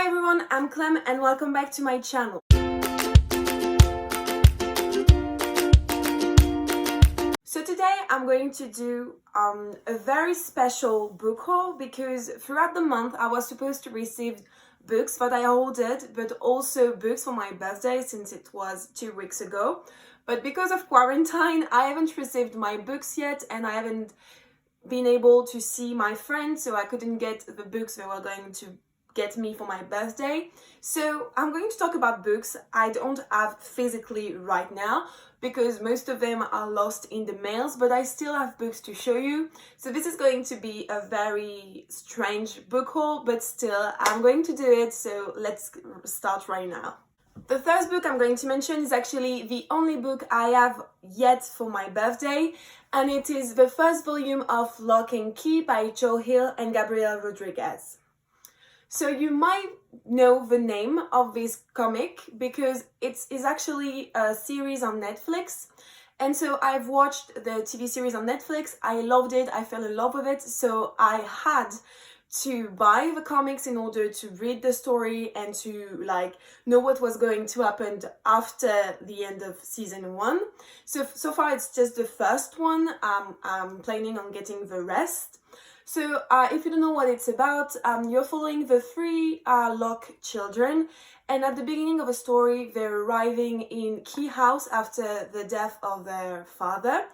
Hi everyone, I'm Clem and welcome back to my channel. So today I'm going to do a very special book haul because throughout the month I was supposed to receive books that I ordered, but also books for my birthday since it was 2 weeks ago. But because of quarantine, I haven't received my books yet and I haven't been able to see my friends, so I couldn't get the books they were going to get me for my birthday. So I'm going to talk about books I don't have physically right now because most of them are lost in the mails, but I still have books to show you. So this is going to be a very strange book haul, but still I'm going to do it, so let's start right now. The first book I'm going to mention is actually the only book I have yet for my birthday, and it is the first volume of Lock and Key by Joe Hill and Gabriel Rodriguez. So you might know the name of this comic because it is actually a series on Netflix. And so I've watched the TV series on Netflix, I loved it, I fell in love with it, so I had to buy the comics in order to read the story and to know what was going to happen after the end of season 1. So far it's just the first one. I'm planning on getting the rest. So if you don't know what it's about, you're following the 3 Locke children, and at the beginning of the story they're arriving in Key House after the death of their father.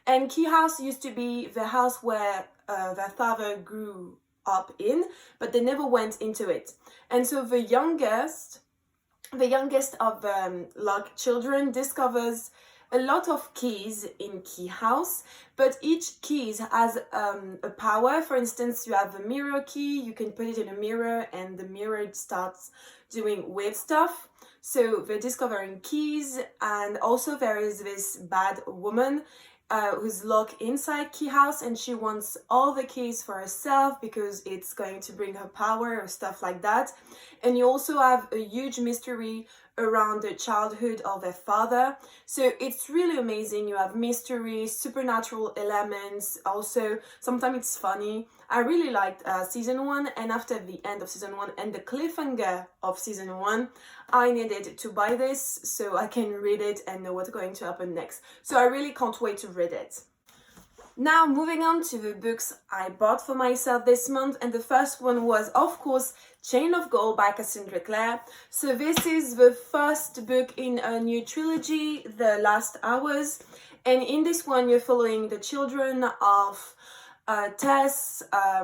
And Key House used to be the house where their father grew up in, but they never went into it. And so the youngest of the Locke children discovers a lot of keys in Key House, but each key has a power. For instance, you have a mirror key, you can put it in a mirror and the mirror starts doing weird stuff. So they're discovering keys, and also there is this bad woman who's locked inside Key House, and she wants all the keys for herself because it's going to bring her power or stuff like that. And you also have a huge mystery around the childhood of their father. So it's really amazing. You have mystery, supernatural elements, also sometimes it's funny. I really liked season 1, and after the end of season 1 and the cliffhanger of season 1, I needed to buy this so I can read it and know what's going to happen next. So I really can't wait to read it. Now moving on to the books I bought for myself this month, and the first one was of course Chain of Gold by Cassandra Clare. So this is the first book in a new trilogy, The Last Hours, and in this one you're following the children of Tess, I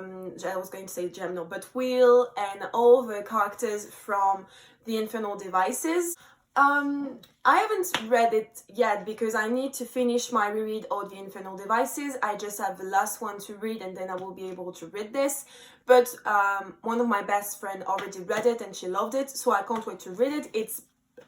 was going to say Jem, no, but Will, and all the characters from The Infernal Devices. I haven't read it yet because I need to finish my reread of The Infernal Devices. I just have the last one to read and then I will be able to read this. But one of my best friends already read it and she loved it, so I can't wait to read it. It's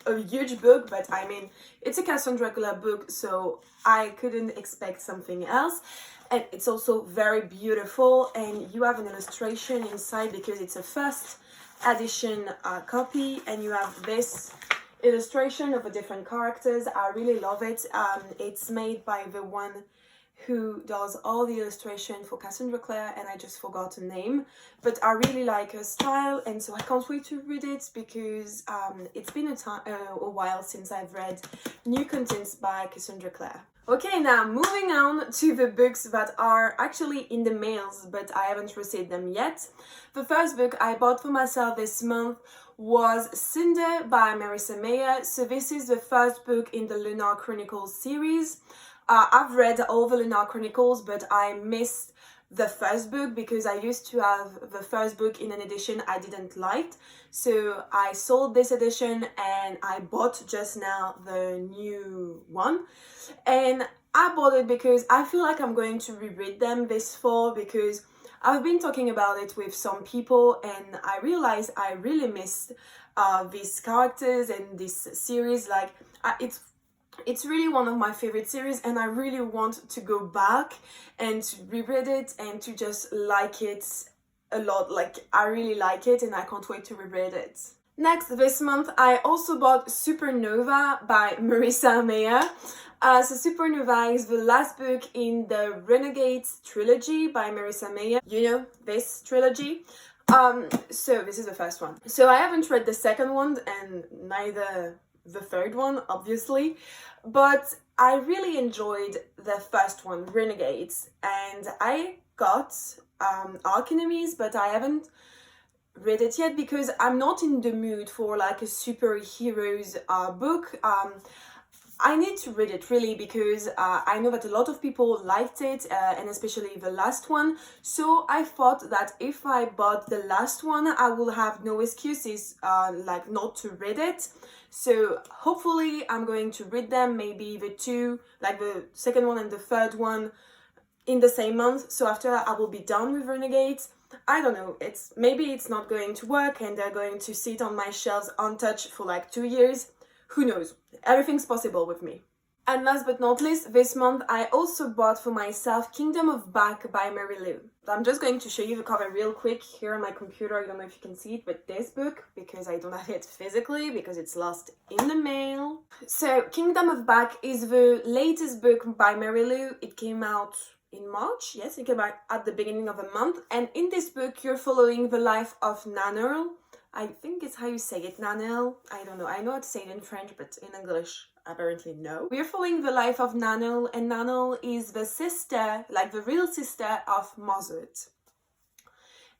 a huge book, but I mean, it's a Cassandra Clare book, so I couldn't expect something else. And it's also very beautiful, and you have an illustration inside because it's a first edition copy, and you have this illustration of the different characters. I really love it. It's made by the one who does all the illustration for Cassandra Clare, and I just forgot her name, but I really like her style, and so I can't wait to read it because it's been a while since I've read new contents by Cassandra Clare. Okay, now moving on to the books that are actually in the mails, but I haven't received them yet. The first book I bought for myself this month was Cinder by Marissa Meyer. So this is the first book in the Lunar Chronicles series. I've read all the Lunar Chronicles, but I missed the first book because I used to have the first book in an edition I didn't like. So I sold this edition and I bought just now the new one. And I bought it because I feel like I'm going to reread them this fall because I've been talking about it with some people and I realized I really missed these characters and this series. It's really one of my favorite series and I really want to go back and to reread it and to just like it a lot. I really like it and I can't wait to reread it. Next, this month I also bought Supernova by Marissa Meyer. So Supernova is the last book in the Renegades trilogy by Marissa Meyer. You know, this trilogy. So this is the first one. So I haven't read the second one and neither the third one, obviously, but I really enjoyed the first one, Renegades, and I got Arc Enemies, but I haven't read it yet because I'm not in the mood for like a superheroes book. I need to read it really because I know that a lot of people liked it, and especially the last one. So I thought that if I bought the last one, I will have no excuses like not to read it. So hopefully I'm going to read them, maybe the two, like the second one and the third one, in the same month. So after I will be done with Renegades. I don't know, maybe it's not going to work and they're going to sit on my shelves untouched for like 2 years. Who knows? Everything's possible with me. And last but not least, this month I also bought for myself Kingdom of Back by Mary Lou. I'm just going to show you the cover real quick here on my computer. I don't know if you can see it, but this book, because I don't have it physically, because it's lost in the mail. So Kingdom of Back is the latest book by Mary Lou. It came out in March. Yes, it came out at the beginning of the month. And in this book, you're following the life of Nannerl. I think it's how you say it, Nannerl. I don't know. I know how to say it in French, but in English, apparently no. We're following the life of Nannerl, and Nannerl is the sister, like the real sister of Mozart.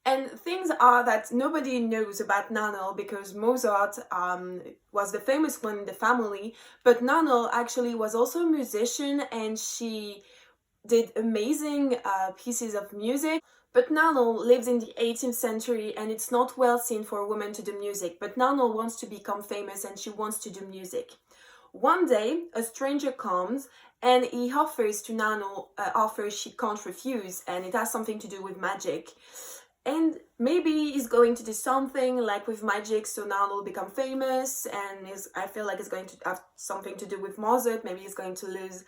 And things are that nobody knows about Nannerl because Mozart was the famous one in the family, but Nannerl actually was also a musician and she did amazing pieces of music. But Nannerl lives in the 18th century and it's not well seen for a woman to do music. But Nannerl wants to become famous and she wants to do music. One day, a stranger comes and he offers to Nannerl an offer she can't refuse, and it has something to do with magic. And maybe he's going to do something like with magic, so Nannerl will become famous, and I feel like it's going to have something to do with Mozart. Maybe he's going to lose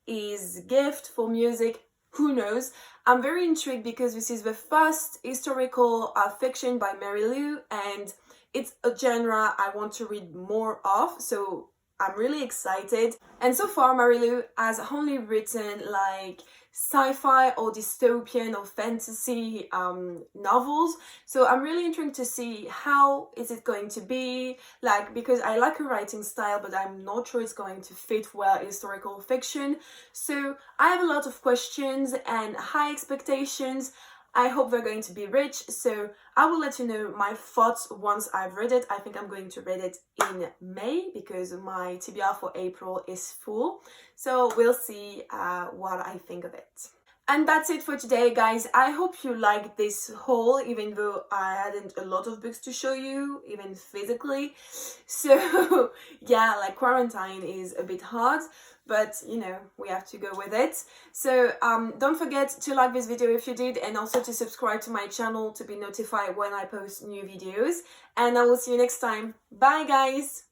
his gift for music. Who knows? I'm very intrigued because this is the first historical fiction by Mary Lou, and it's a genre I want to read more of, so I'm really excited. And so far Mary Lou has only written like sci-fi or dystopian or fantasy novels, so I'm really intrigued to see how is it going to be like, because I like her writing style, but I'm not sure it's going to fit well historical fiction. So I have a lot of questions and high expectations. I hope they're going to be rich, so I will let you know my thoughts once I've read it. I think I'm going to read it in May because my TBR for April is full. So we'll see what I think of it. And that's it for today, guys. I hope you liked this haul, even though I hadn't a lot of books to show you, even physically. So yeah, like quarantine is a bit hard, but you know, we have to go with it. So don't forget to like this video if you did, and also to subscribe to my channel to be notified when I post new videos. And I will see you next time. Bye, guys!